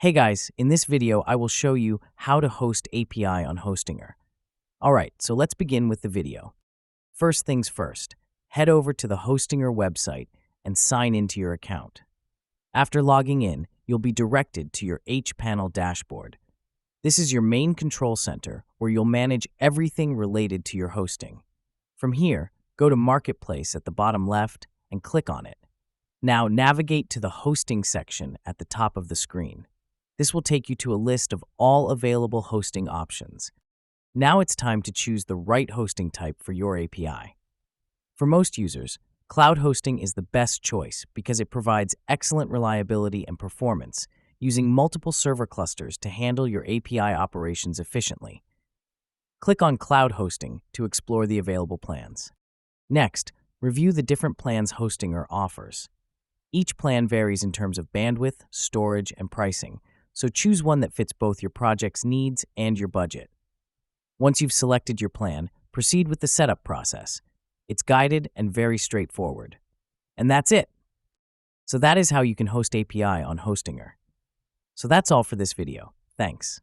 Hey guys, in this video I will show you how to host API on Hostinger. Alright, so let's begin with the video. First things first, head over to the Hostinger website and sign into your account. After logging in, you'll be directed to your hPanel dashboard. This is your main control center where you'll manage everything related to your hosting. From here, go to Marketplace at the bottom left and click on it. Now navigate to the Hosting section at the top of the screen. This will take you to a list of all available hosting options. Now it's time to choose the right hosting type for your API. For most users, cloud hosting is the best choice because it provides excellent reliability and performance, using multiple server clusters to handle your API operations efficiently. Click on Cloud Hosting to explore the available plans. Next, review the different plans Hostinger offers. Each plan varies in terms of bandwidth, storage, and pricing, so choose one that fits both your project's needs and your budget. Once you've selected your plan, proceed with the setup process. It's guided and very straightforward. And that's it. So that is how you can host API on Hostinger. So that's all for this video. Thanks.